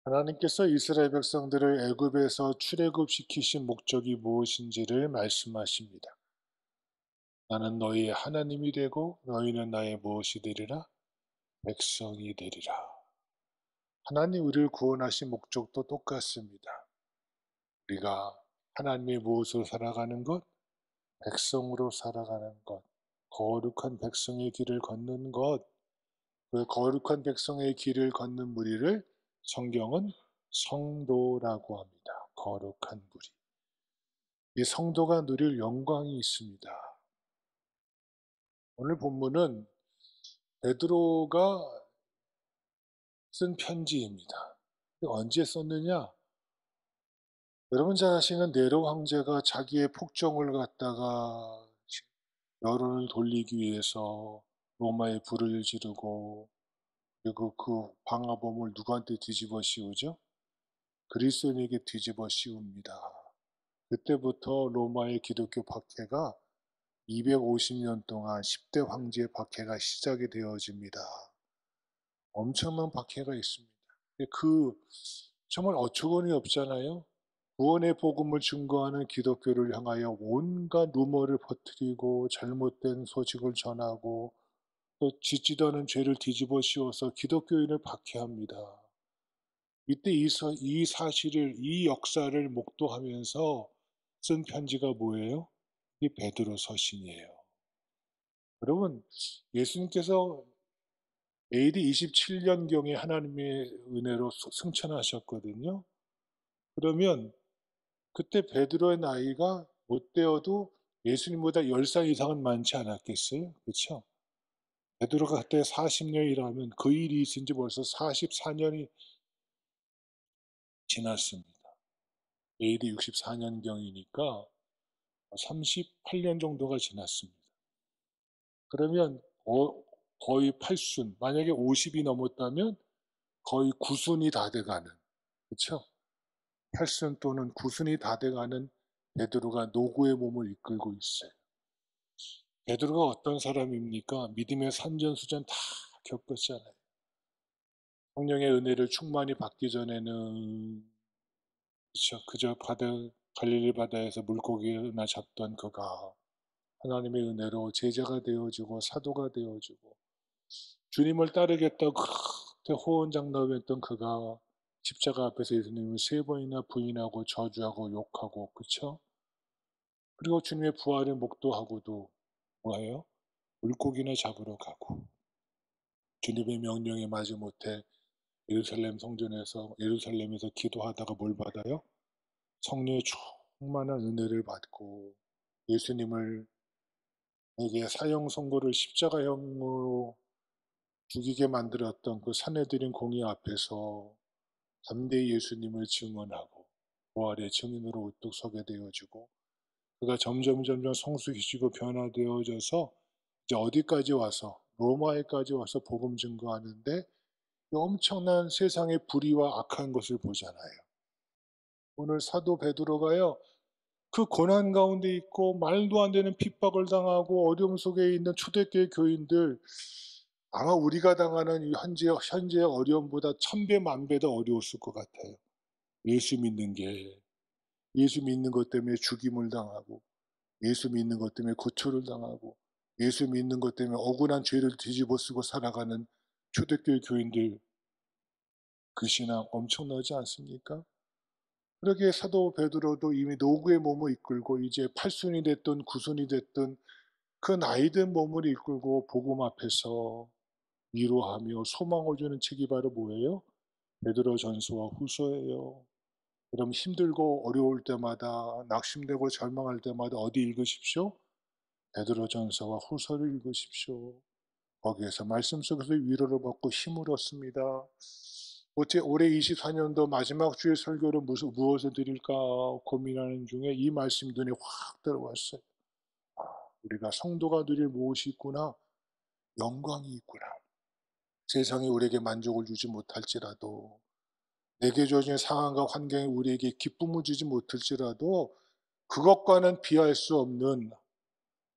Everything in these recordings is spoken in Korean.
하나님께서 이스라엘 백성들을 애굽에서 출애굽시키신 목적이 무엇인지를 말씀하십니다. 나는 너희의 하나님이 되고 너희는 나의 무엇이 되리라? 백성이 되리라. 하나님 우리를 구원하신 목적도 똑같습니다. 우리가 하나님의 무엇으로 살아가는 것? 백성으로 살아가는 것. 거룩한 백성의 길을 걷는 것. 그 거룩한 백성의 길을 걷는 무리를 성경은 성도라고 합니다. 거룩한 무리. 이 성도가 누릴 영광이 있습니다. 오늘 본문은 베드로가 쓴 편지입니다. 언제 썼느냐? 여러분 잘 아시는 네로 황제가 자기의 폭정을 갖다가 여론을 돌리기 위해서 로마에 불을 지르고, 그리고 그 방화범을 누구한테 뒤집어 씌우죠? 그리스도인에게 뒤집어 씌웁니다. 그때부터 로마의 기독교 박해가 250년 동안 10대 황제의 박해가 시작이 되어집니다. 엄청난 박해가 있습니다. 그 정말 어처구니 없잖아요. 구원의 복음을 증거하는 기독교를 향하여 온갖 루머를 퍼뜨리고 잘못된 소식을 전하고 또 짓지도 않은 죄를 뒤집어 씌워서 기독교인을 박해합니다. 이때 이 사실을, 이 역사를 목도하면서 쓴 편지가 뭐예요? 이 베드로 서신이에요. 여러분, 예수님께서 AD 27년경에 하나님의 은혜로 승천하셨거든요. 그러면 그때 베드로의 나이가 못되어도 예수님보다 10살 이상은 많지 않았겠어요? 그렇죠? 베드로가 그때 40년이라면 그 일이 있은 지 벌써 44년이 지났습니다. AD 64년경이니까 38년 정도가 지났습니다. 그러면 거의 8순, 만약에 50이 넘었다면 거의 9순이 다 돼가는, 그렇죠? 8순 또는 9순이 다 돼가는 베드로가 노구의 몸을 이끌고 있어요. 베드로가 어떤 사람입니까? 믿음의 산전수전 다 겪었잖아요. 성령의 은혜를 충만히 받기 전에는, 그렇죠, 그저 갈릴리 바다에서 물고기나 잡던 그가 하나님의 은혜로 제자가 되어지고 사도가 되어지고 주님을 따르겠다고 그렇게 호언장담했던 그가 십자가 앞에서 예수님을 3번이나 부인하고 저주하고 욕하고, 그쵸? 그리고 주님의 부활을 목도하고도 뭐예요? 물고기나 잡으러 가고, 주님의 명령에 마지못해 예루살렘에서 기도하다가 뭘 받아요? 성령의 충만한 은혜를 받고 예수님을 에게 사형 선고를 십자가형으로 죽이게 만들었던 그 산헤드린 공의 앞에서 담대히 예수님을 증언하고 부활의 증인으로 우뚝 서게 되어지고, 그가 점점 성숙해지고 변화되어져서 이제 어디까지 와서 로마에까지 와서 복음 증거하는데 엄청난 세상의 불의와 악한 것을 보잖아요. 오늘 사도 베드로가요, 그 고난 가운데 있고 말도 안 되는 핍박을 당하고 어려움 속에 있는 초대교회 교인들, 아마 우리가 당하는 이 현재의 어려움보다 1000배, 1000배 더 어려웠을 것 같아요. 예수 믿는 게, 예수 믿는 것 때문에 죽임을 당하고, 예수 믿는 것 때문에 고초를 당하고, 예수 믿는 것 때문에 억울한 죄를 뒤집어 쓰고 살아가는 초대교회 교인들, 그 신앙 엄청나지 않습니까? 그러기에 사도 베드로도 이미 노구의 몸을 이끌고 이제 8순이 됐든 9순이 됐든 그 나이든 몸을 이끌고 복음 앞에서 위로하며 소망을 주는 책이 바로 뭐예요? 베드로 전서와 후서예요. 그럼 힘들고 어려울 때마다, 낙심되고 절망할 때마다 어디 읽으십시오? 베드로 전서와 후서를 읽으십시오. 거기에서 말씀 속에서 위로를 받고 힘을 얻습니다. 어째 올해 24년도 마지막 주의 설교를 무엇을 드릴까 고민하는 중에 이 말씀이 눈에 확 들어왔어요. 아, 우리가 성도가 누릴 무엇이 있구나. 영광이 있구나. 세상이 우리에게 만족을 주지 못할지라도, 내게 주어진 상황과 환경이 우리에게 기쁨을 주지 못할지라도 그것과는 비할 수 없는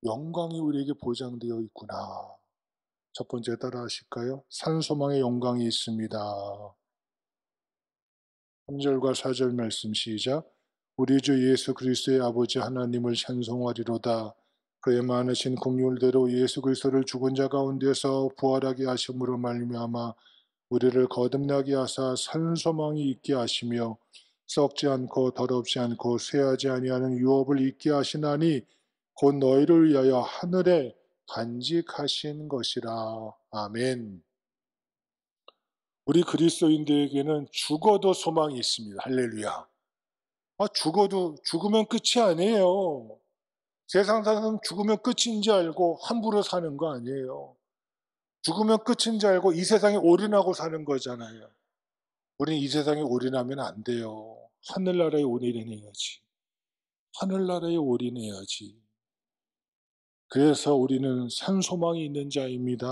영광이 우리에게 보장되어 있구나. 첫 번째 따라 하실까요? 산소망의 영광이 있습니다. 3절과 4절 말씀 시작. 우리 주 예수 그리스도의 아버지 하나님을 찬송하리로다. 그의 많으신 긍휼대로 예수 그리스도를 죽은 자 가운데서 부활하게 하심으로 말미암아 우리를 거듭나게 하사 산 소망이 있게 하시며 썩지 않고 더럽지 않고 쇠하지 아니하는 유업을 있게 하시나니 곧 너희를 위하여 하늘에 간직하신 것이라. 아멘. 우리 그리스도인들에게는 죽어도 소망이 있습니다. 할렐루야. 죽으면 끝이 아니에요. 세상 사람은 죽으면 끝인 줄 알고 함부로 사는 거 아니에요. 죽으면 끝인 줄 알고 이 세상에 올인하고 사는 거잖아요. 우리는 이 세상에 올인하면 안 돼요. 하늘나라에 올인해야지. 하늘나라에 올인해야지. 그래서 우리는 산 소망이 있는 자입니다.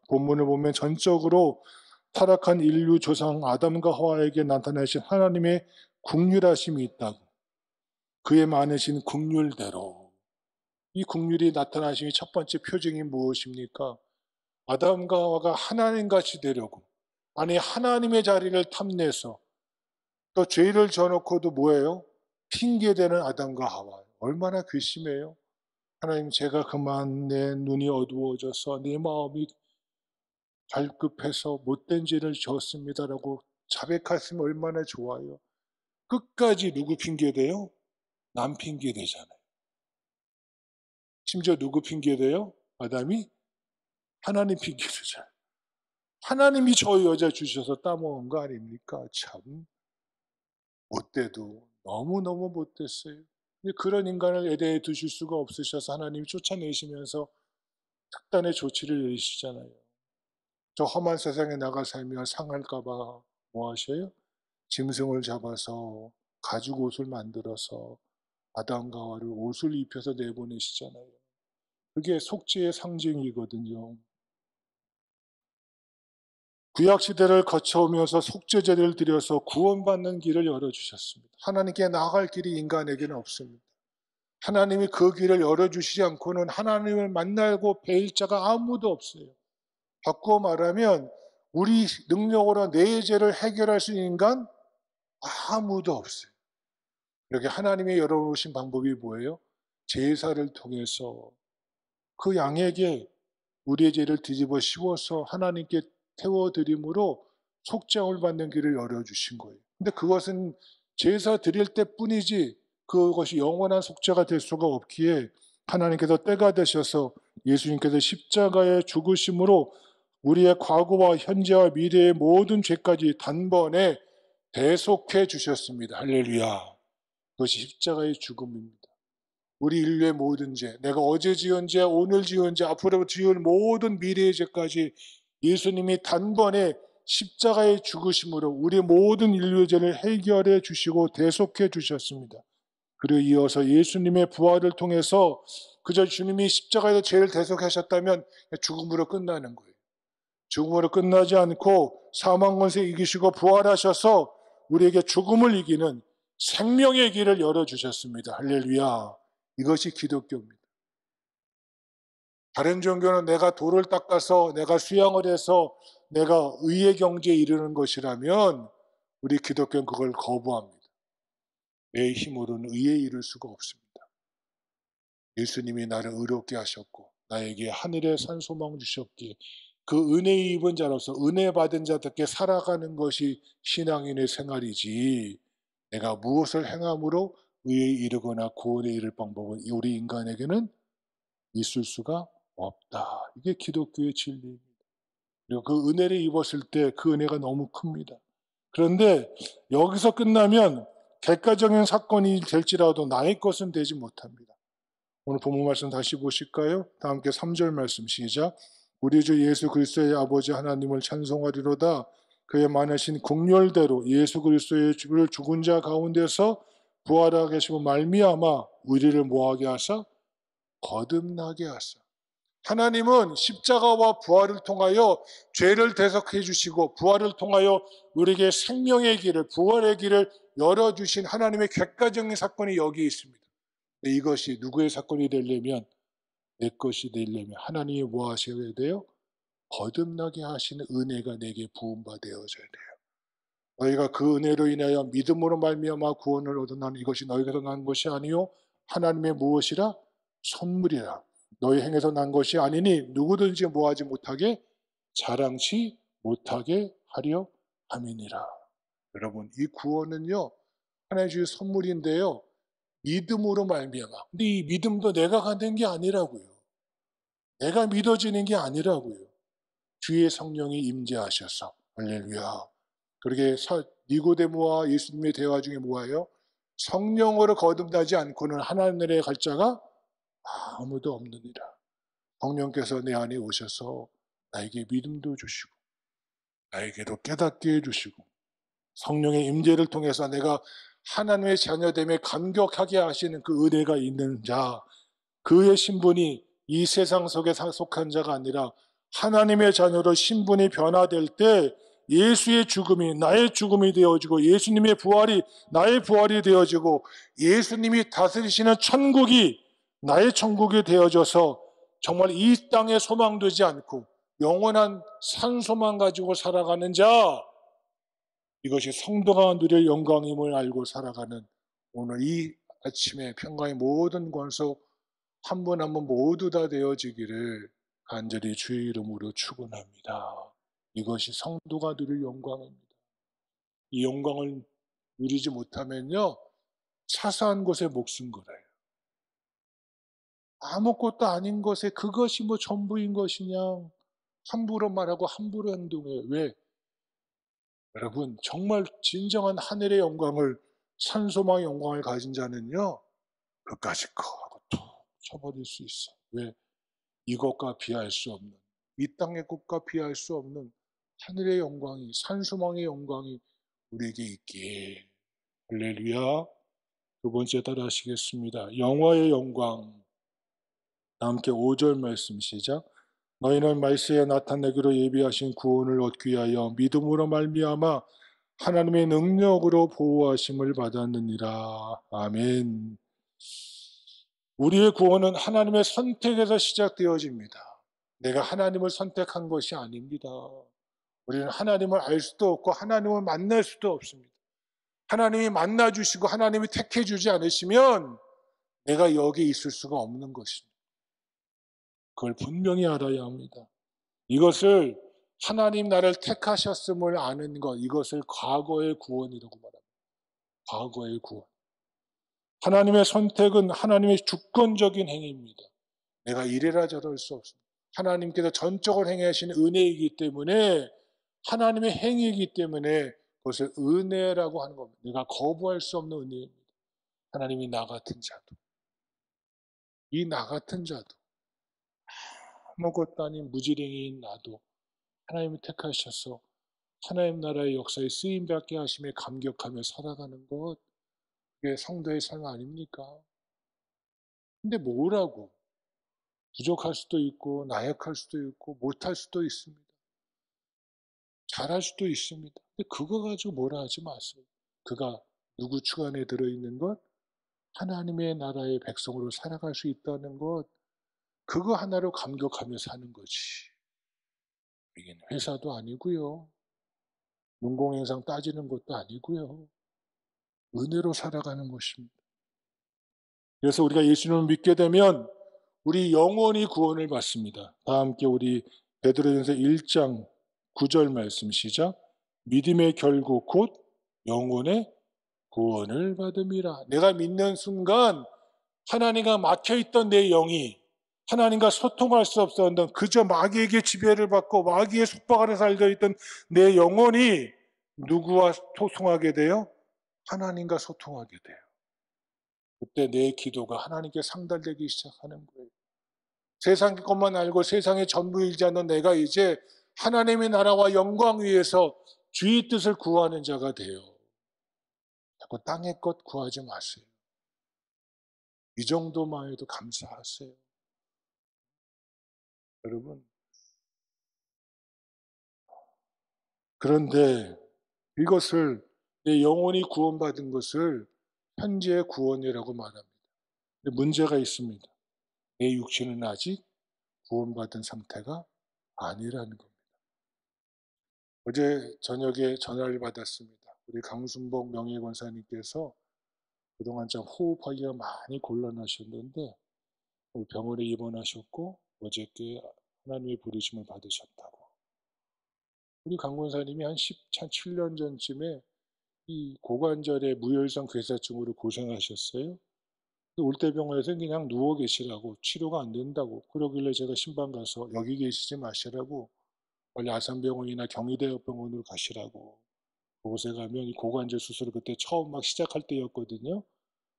본문을 보면 전적으로 타락한 인류 조상 아담과 하와에게 나타나신 하나님의 긍휼하심이 있다고. 그의 많으신 긍휼대로. 이 긍휼이 나타나심이 첫 번째 표징이 무엇입니까? 아담과 하와가 하나님같이 되려고, 아니 하나님의 자리를 탐내서 또 죄를 져놓고도 뭐예요? 핑계대는 아담과 하와. 얼마나 괘씸해요. 하나님, 제가 그만 내 눈이 어두워져서 내 마음이 갈급해서 못된 죄를 졌습니다라고 자백하시면 얼마나 좋아요. 끝까지 누구 핑계대요? 남 핑계대잖아요. 심지어 누구 핑계대요? 아담이 하나님 핑계대잖아요. 하나님이 저 여자 주셔서 따먹은 거 아닙니까? 참 못돼도 너무너무 못됐어요. 그런 인간을 에덴에 두실 수가 없으셔서 하나님이 쫓아내시면서 특단의 조치를 내리시잖아요. 저 험한 세상에 나가 살면 상할까 봐 뭐 하셔요? 짐승을 잡아서 가죽 옷을 만들어서 아담과 하와를 옷을 입혀서 내보내시잖아요. 그게 속죄의 상징이거든요. 구약 시대를 거쳐오면서 속죄제를 드려서 구원받는 길을 열어주셨습니다. 하나님께 나아갈 길이 인간에게는 없습니다. 하나님이 그 길을 열어주시지 않고는 하나님을 만나고 뵐 자가 아무도 없어요. 바꾸어 말하면 우리 능력으로 내 죄를 해결할 수 있는 인간 아무도 없어요. 이렇게 하나님이 열어놓으신 방법이 뭐예요? 제사를 통해서 그 양에게 우리의 죄를 뒤집어 씌워서 하나님께 태워드림으로 속죄함을 받는 길을 열어주신 거예요. 근데 그것은 제사 드릴 때뿐이지 그것이 영원한 속죄가 될 수가 없기에 하나님께서 때가 되셔서 예수님께서 십자가의 죽으심으로 우리의 과거와 현재와 미래의 모든 죄까지 단번에 대속해 주셨습니다. 할렐루야. 그것이 십자가의 죽음입니다. 우리 인류의 모든 죄, 내가 어제 지은 죄, 오늘 지은 죄, 앞으로 지을 모든 미래의 죄까지 예수님이 단번에 십자가의 죽으심으로 우리 모든 인류의 죄를 해결해 주시고 대속해 주셨습니다. 그리고 이어서 예수님의 부활을 통해서 그저 주님이 십자가에서 죄를 대속하셨다면 죽음으로 끝나는 거예요. 죽음으로 끝나지 않고 사망 권세 이기시고 부활하셔서 우리에게 죽음을 이기는 생명의 길을 열어주셨습니다. 할렐루야. 이것이 기독교입니다. 다른 종교는 내가 돌을 닦아서 내가 수양을 해서 내가 의의 경지에 이르는 것이라면 우리 기독교는 그걸 거부합니다. 내 힘으로는 의에 이를 수가 없습니다. 예수님이 나를 의롭게 하셨고 나에게 하늘의 산 소망 주셨기에 그 은혜 입은 자로서 은혜 받은 자답게 살아가는 것이 신앙인의 생활이지, 내가 무엇을 행함으로 의에 이르거나 구원에 이를 방법은 우리 인간에게는 있을 수가 없다. 이게 기독교의 진리입니다. 그리고 그 은혜를 입었을 때 그 은혜가 너무 큽니다. 그런데 여기서 끝나면 객관적인 사건이 될지라도 나의 것은 되지 못합니다. 오늘 본문 말씀 다시 보실까요? 다 함께 3절 말씀 시작. 우리 주 예수 그리스도의 아버지 하나님을 찬송하리로다. 그의 많으신 긍휼대로 예수 그리스도의 주를 죽은 자 가운데서 부활하게 하시고 말미암아 우리를 뭐하게 하사 거듭나게 하사. 하나님은 십자가와 부활을 통하여 죄를 대속해 주시고 부활을 통하여 우리에게 생명의 길을, 부활의 길을 열어주신 하나님의 객관적인 사건이 여기 있습니다. 이것이 누구의 사건이 되려면, 내 것이 되려면 하나님이 뭐 하셔야 돼요? 거듭나게 하시는 은혜가 내게 부음받아져야 돼요. 너희가 그 은혜로 인하여 믿음으로 말미암아 구원을 얻었나니 이것이 너희에게서 난 것이 아니요 하나님의 무엇이라 선물이라. 너희 행에서 난 것이 아니니 누구든지 뭐하지 못하게 자랑치 못하게 하려 함이니라. 여러분, 이 구원은요 하나님의 주신 선물인데요, 믿음으로 말미암아. 근데 이 믿음도 내가 갖는 게 아니라고요. 내가 믿어지는 게 아니라고요. 주의 성령이 임재하셔서. 할렐루야. 그러게 니고데모와 예수님의 대화 중에 뭐예요? 성령으로 거듭나지 않고는 하나님의 갈 자가 아무도 없느니라. 성령께서 내 안에 오셔서 나에게 믿음도 주시고 나에게도 깨닫게 해주시고 성령의 임재를 통해서 내가 하나님의 자녀됨에 감격하게 하시는 그 은혜가 있는 자, 그의 신분이 이 세상 속에 속한 자가 아니라 하나님의 자녀로 신분이 변화될 때 예수의 죽음이 나의 죽음이 되어지고 예수님의 부활이 나의 부활이 되어지고 예수님이 다스리시는 천국이 나의 천국이 되어져서 정말 이 땅에 소망되지 않고 영원한 산소만 가지고 살아가는 자, 이것이 성도가 누릴 영광임을 알고 살아가는 오늘 이 아침에 평강의 모든 권속 한 분 한 분 모두 다 되어지기를 간절히 주의 이름으로 축원합니다. 이것이 성도가 누릴 영광입니다. 이 영광을 누리지 못하면요 사소한 것에 목숨 걸어요. 아무것도 아닌 것에 그것이 뭐 전부인 것이냐 함부로 말하고 함부로 행동해요. 왜? 여러분, 정말 진정한 하늘의 영광을, 산소망의 영광을 가진 자는요 그까짓 거 하고 툭 쳐버릴 수 있어. 왜? 이것과 비할 수 없는, 이 땅의 것과 비할 수 없는 하늘의 영광이, 산소망의 영광이 우리에게 있기에. 할렐루야. 두 번째 따라 하시겠습니다. 영화의 영광. 다 함께 5절 말씀 시작. 너희는 말세에 나타내기로 예비하신 구원을 얻기 위하여 믿음으로 말미암아 하나님의 능력으로 보호하심을 받았느니라. 아멘. 우리의 구원은 하나님의 선택에서 시작되어집니다. 내가 하나님을 선택한 것이 아닙니다. 우리는 하나님을 알 수도 없고 하나님을 만날 수도 없습니다. 하나님이 만나주시고 하나님이 택해주지 않으시면 내가 여기 있을 수가 없는 것입니다. 그걸 분명히 알아야 합니다. 이것을 하나님 나를 택하셨음을 아는 것, 이것을 과거의 구원이라고 말합니다. 과거의 구원. 하나님의 선택은 하나님의 주권적인 행위입니다. 내가 이래라 저럴 수 없습니다. 하나님께서 전적으로 행하신 은혜이기 때문에, 하나님의 행위이기 때문에 그것을 은혜라고 하는 겁니다. 내가 거부할 수 없는 은혜입니다. 하나님이 나 같은 자도, 이 나 같은 자도, 아무것도 아닌 무지랭이인 나도 하나님이 택하셔서 하나님 나라의 역사에 쓰임받게 하심에 감격하며 살아가는 것, 그게 성도의 삶 아닙니까? 근데 뭐라고? 부족할 수도 있고 나약할 수도 있고 못할 수도 있습니다. 잘할 수도 있습니다. 근데 그거 가지고 뭐라 하지 마세요. 그가 누구 주관에 들어있는 것, 하나님의 나라의 백성으로 살아갈 수 있다는 것, 그거 하나로 감격하며 사는 거지. 이게 회사도 아니고요. 문공행상 따지는 것도 아니고요. 은혜로 살아가는 것입니다. 그래서 우리가 예수님을 믿게 되면 우리 영원히 구원을 받습니다. 다 함께 우리 베드로전서 1장 9절 말씀 시작. 믿음의 결국 곧 영혼의 구원을 받음이라. 내가 믿는 순간 하나님과 막혀있던 내 영이 하나님과 소통할 수 없었던, 그저 마귀에게 지배를 받고 마귀의 속박 아래 살고 있던 내 영혼이 누구와 소통하게 돼요? 하나님과 소통하게 돼요. 그때 내 기도가 하나님께 상달되기 시작하는 거예요. 세상 것만 알고 세상의 전부이지 않는 내가 이제 하나님의 나라와 영광 위에서 주의 뜻을 구하는 자가 돼요. 자꾸 땅의 것 구하지 마세요. 이 정도만 해도 감사하세요. 여러분, 그런데 이것을, 내 영혼이 구원받은 것을 현재의 구원이라고 말합니다. 근데 문제가 있습니다. 내 육신은 아직 구원받은 상태가 아니라는 겁니다. 어제 저녁에 전화를 받았습니다. 우리 강순복 명예권사님께서 그동안 좀 호흡하기가 많이 곤란하셨는데 병원에 입원하셨고 어저께 하나님의 부르심을 받으셨다고. 우리 강 권사님이 한 7년 전쯤에 이 고관절의 무혈성 괴사증으로 고생하셨어요. 올대병원에서 그냥 누워 계시라고, 치료가 안 된다고 그러길래 제가 신방 가서 여기 계시지 마시라고, 빨리 아산병원이나 경희대병원으로 가시라고. 그곳에 가면 이 고관절 수술을 그때 처음 막 시작할 때였거든요.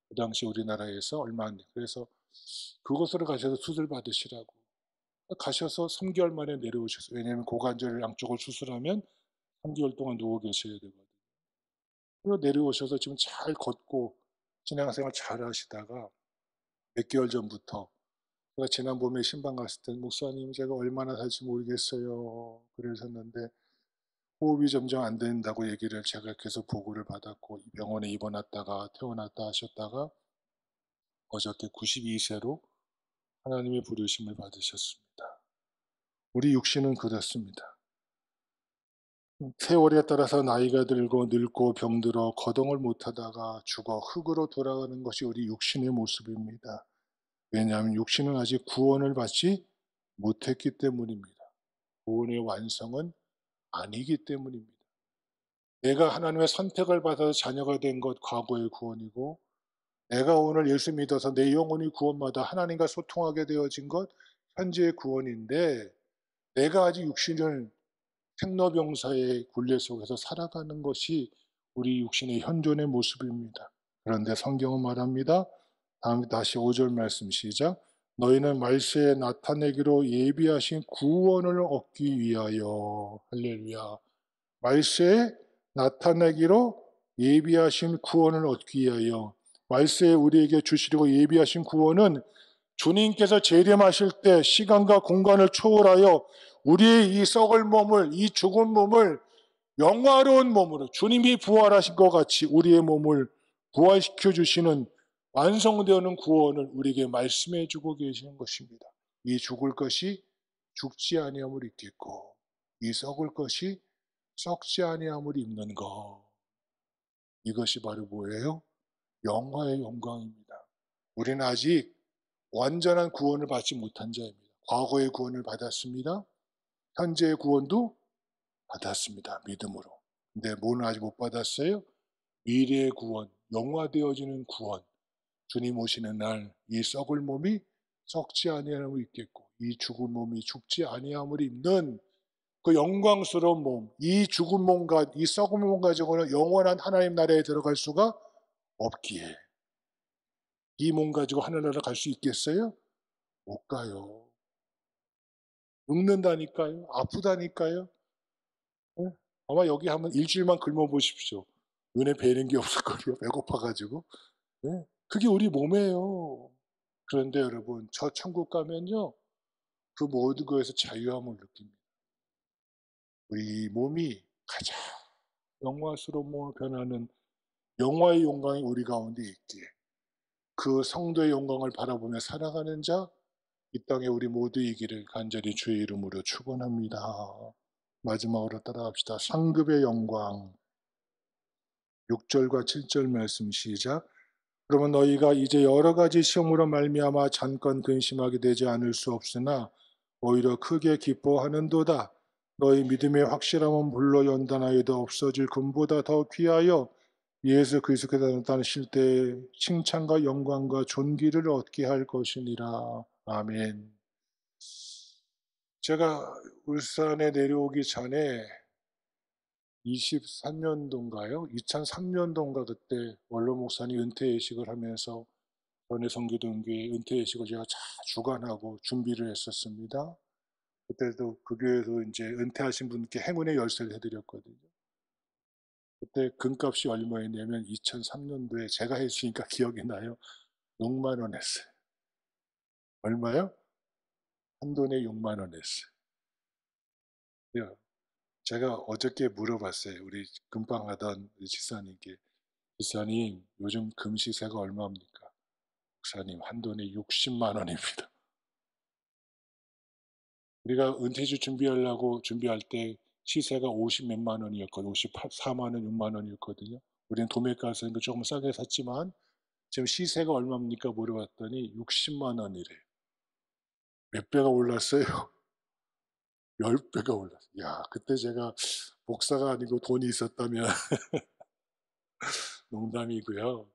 그 당시 우리나라에서 얼마 안 돼. 그래서 그곳으로 가셔서 수술 받으시라고. 가셔서 3개월 만에 내려오셨어요. 왜냐하면 고관절 양쪽을 수술하면 3개월 동안 누워 계셔야 되거든요. 그리고 내려오셔서 지금 잘 걷고 신앙생활 잘 하시다가 몇 개월 전부터, 제가 지난 봄에 신방 갔을 때 목사님 제가 얼마나 살지 모르겠어요 그러셨는데 호흡이 점점 안 된다고 얘기를 제가 계속 보고를 받았고 병원에 입원했다가 퇴원했다 하셨다가 어저께 92세로 하나님의 부르심을 받으셨습니다. 우리 육신은 그렇습니다. 세월에 따라서 나이가 들고 늙고 병들어 거동을 못하다가 죽어 흙으로 돌아가는 것이 우리 육신의 모습입니다. 왜냐하면 육신은 아직 구원을 받지 못했기 때문입니다. 구원의 완성은 아니기 때문입니다. 내가 하나님의 선택을 받아서 자녀가 된 것 과거의 구원이고, 내가 오늘 예수 믿어서 내 영혼이 구원받아 하나님과 소통하게 되어진 것 현재의 구원인데, 내가 아직 육신을 생로병사의 굴레 속에서 살아가는 것이 우리 육신의 현존의 모습입니다. 그런데 성경은 말합니다. 다음 다시 5절 말씀 시작. 너희는 말세에 나타내기로 예비하신 구원을 얻기 위하여, 할렐루야. 말세에 나타내기로 예비하신 구원을 얻기 위하여. 말세에 우리에게 주시려고 예비하신 구원은 주님께서 재림하실 때 시간과 공간을 초월하여 우리의 이 썩을 몸을, 이 죽은 몸을 영화로운 몸으로 주님이 부활하신 것 같이 우리의 몸을 부활시켜 주시는 완성되는 구원을 우리에게 말씀해 주고 계시는 것입니다. 이 죽을 것이 죽지 아니함을 입겠고 이 썩을 것이 썩지 아니함을 입는 것. 이것이 바로 뭐예요? 영화의 영광입니다. 우리는 아직 완전한 구원을 받지 못한 자입니다. 과거의 구원을 받았습니다. 현재의 구원도 받았습니다. 믿음으로. 근데 뭐는 아직 못 받았어요? 미래의 구원, 영화되어지는 구원. 주님 오시는 날 이 썩을 몸이 썩지 아니함을 입겠고 이 죽은 몸이 죽지 아니함을 입는 그 영광스러운 몸, 이 죽은 몸과 이 썩은 몸 가지고는 영원한 하나님 나라에 들어갈 수가 없기에 이 몸 가지고 하늘나라 갈 수 있겠어요? 못 가요. 늙는다니까요. 아프다니까요. 예? 아마 여기 한번 일주일만 굶어 보십시오. 눈에 뵈는 게 없을 거예요. 배고파가지고. 예? 그게 우리 몸이에요. 그런데 여러분, 저 천국 가면요, 그 모든 것에서 자유함을 느낍니다. 우리 몸이 가장 영화스러운 몸으로 변하는 영화의 영광이 우리 가운데 있기에 그 성도의 영광을 바라보며 살아가는 자, 이 땅에 우리 모두이기를 간절히 주의 이름으로 축원합니다. 마지막으로 따라합시다. 상급의 영광. 6절과 7절 말씀 시작. 그러면 너희가 이제 여러 가지 시험으로 말미암아 잠깐 근심하게 되지 않을 수 없으나 오히려 크게 기뻐하는도다. 너희 믿음의 확실함은 물로 연단하여도 없어질 금보다 더 귀하여 예수 그리스도께서 나타나실 때 칭찬과 영광과 존귀를 얻게 할 것이니라. 아멘. 제가 울산에 내려오기 전에 23년도인가요? 2003년도인가 그때 원로 목사님 은퇴 예식을 하면서 전해 성교동교회 은퇴 예식을 제가 잘 주관하고 준비를 했었습니다. 그때도 그 교회에서 이제 은퇴하신 분께 행운의 열쇠를 해드렸거든요. 그때 금값이 얼마였냐면 2003년도에 제가 했으니까 기억이 나요. 6만 원 했어요. 얼마요? 한 돈에 6만 원 했어요. 제가 어저께 물어봤어요. 우리 금방 하던 지사님께. 지사님, 요즘 금 시세가 얼마입니까? 목사님, 한 돈에 60만 원입니다. 우리가 은퇴주 준비하려고 준비할 때 시세가 50 몇만 원이었거든요. 54만 원, 6만 원이었거든요. 우리는 도매가에서 조금 싸게 샀지만 지금 시세가 얼마입니까 물어봤더니 60만 원이래요. 몇 배가 올랐어요? 10배가 올랐어요. 야, 그때 제가 목사가 아니고 돈이 있었다면 농담이고요.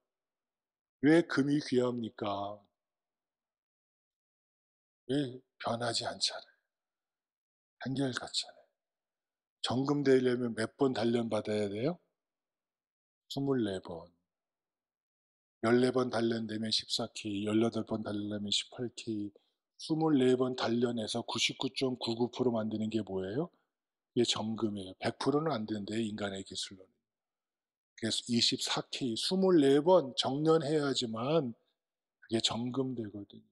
왜 금이 귀합니까? 왜 변하지 않잖아요. 한결같잖아요. 정금 되려면 몇 번 단련받아야 돼요? 24번. 14번 단련되면 14K, 18번 단련되면 18K, 24번 단련해서 99.99% 만드는 게 뭐예요? 이게 정금이에요. 100%는 안 된대요, 인간의 기술로는. 그래서 24K, 24번 정련해야지만 그게 정금 되거든요.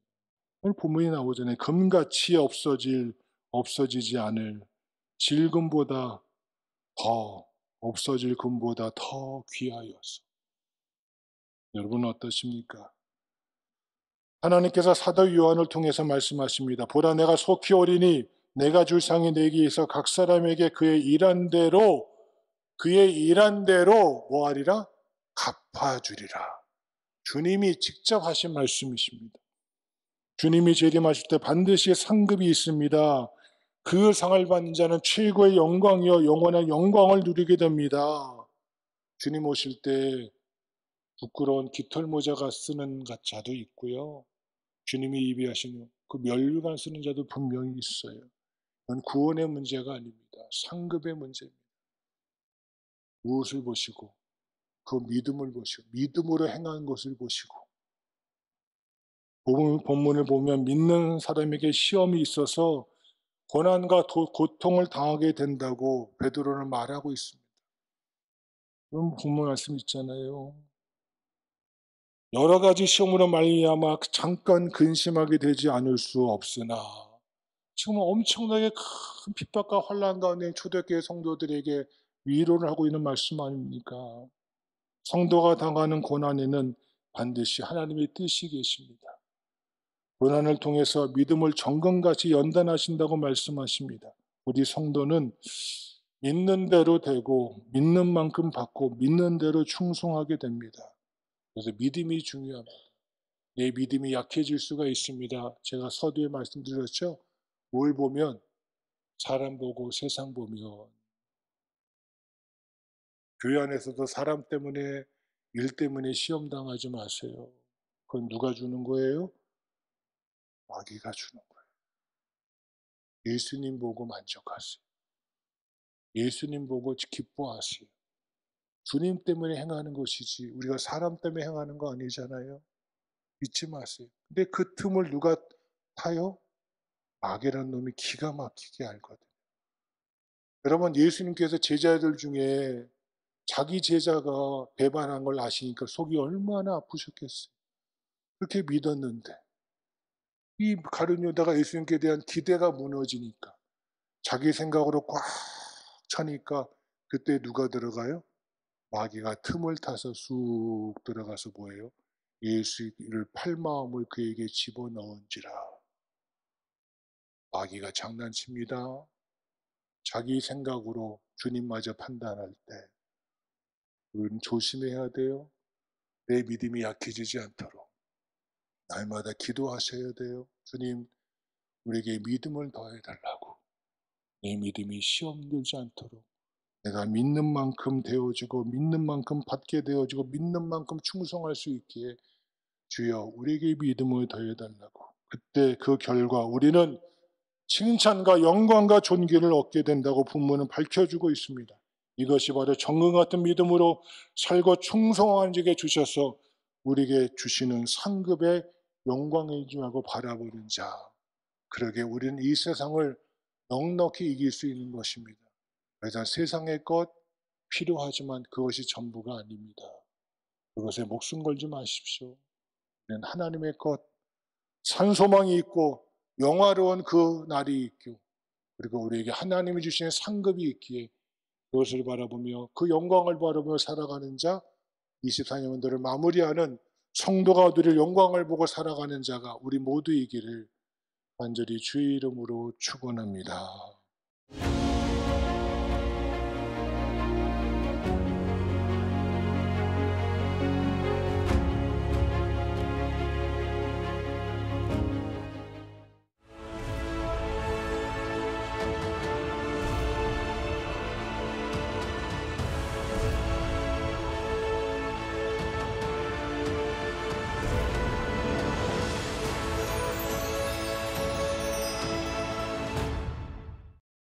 오늘 본문이 나오잖아요. 금같이 없어지지 않을 질금보다 더, 없어질 금보다 더 귀하여서. 여러분은 어떠십니까? 하나님께서 사도 요한을 통해서 말씀하십니다. 보라, 내가 속히 오리니 내가 줄 상이 내게 있어 각 사람에게 그의 일한 대로 뭐하리라? 갚아주리라. 주님이 직접 하신 말씀이십니다. 주님이 재림하실 때 반드시 상급이 있습니다. 그 상을 받는 자는 최고의 영광이요 영원한 영광을 누리게 됩니다. 주님 오실 때 부끄러운 깃털 모자가 쓰는 자도 있고요. 주님이 예비하신 그 면류관 쓰는 자도 분명히 있어요. 그건 구원의 문제가 아닙니다. 상급의 문제입니다. 무엇을 보시고 그 믿음을 보시고 믿음으로 행한 것을 보시고 본문을 보면 믿는 사람에게 시험이 있어서 고난과 고통을 당하게 된다고 베드로는 말하고 있습니다. 그럼 본문 말씀 있잖아요. 여러 가지 시험으로 말미암아 잠깐 근심하게 되지 않을 수 없으나 지금 엄청나게 큰 핍박과 환난 가운데 초대교회 성도들에게 위로를 하고 있는 말씀 아닙니까? 성도가 당하는 고난에는 반드시 하나님의 뜻이 계십니다. 고난을 통해서 믿음을 정금같이 연단하신다고 말씀하십니다. 우리 성도는 믿는 대로 되고 믿는 만큼 받고 믿는 대로 충성하게 됩니다. 그래서 믿음이 중요합니다. 내 믿음이 약해질 수가 있습니다. 제가 서두에 말씀드렸죠. 뭘 보면 사람 보고 세상 보면 교회 안에서도 사람 때문에 일 때문에 시험 당하지 마세요. 그건 누가 주는 거예요? 마귀가 주는 거예요. 예수님 보고 만족하세요. 예수님 보고 기뻐하세요. 주님 때문에 행하는 것이지 우리가 사람 때문에 행하는 거 아니잖아요. 잊지 마세요. 근데 그 틈을 누가 타요? 마귀라는 놈이 기가 막히게 알거든요. 여러분, 예수님께서 제자들 중에 자기 제자가 배반한 걸 아시니까 속이 얼마나 아프셨겠어요. 그렇게 믿었는데 이 가룟 유다가 예수님께 대한 기대가 무너지니까 자기 생각으로 꽉 차니까 그때 누가 들어가요? 마귀가 틈을 타서 쑥 들어가서 뭐예요? 예수를 팔마음을 그에게 집어넣은지라. 마귀가 장난칩니다. 자기 생각으로 주님마저 판단할 때 우리는 조심해야 돼요. 내 믿음이 약해지지 않도록 날마다 기도하셔야 돼요. 주님, 우리에게 믿음을 더해달라고. 내 믿음이 시험 들지 않도록 내가 믿는 만큼 되어지고 믿는 만큼 받게 되어지고 믿는 만큼 충성할 수 있기에 주여 우리에게 믿음을 더해달라고. 그때 그 결과 우리는 칭찬과 영광과 존귀를 얻게 된다고 본문은 밝혀주고 있습니다. 이것이 바로 정금 같은 믿음으로 살고 충성한 자에게 주셔서 우리에게 주시는 상급의 영광인 줄 알고 바라보는 자. 그러게 우리는 이 세상을 넉넉히 이길 수 있는 것입니다. 그래서 세상의 것 필요하지만 그것이 전부가 아닙니다. 그것에 목숨 걸지 마십시오. 우리는 하나님의 것, 산소망이 있고 영화로운 그 날이 있고 그리고 우리에게 하나님이 주시는 상급이 있기에 그것을 바라보며 그 영광을 바라보며 살아가는 자 24년도를 마무리하는 성도가 누릴 영광을 보고 살아가는 자가 우리 모두이기를 간절히 주의 이름으로 축원합니다.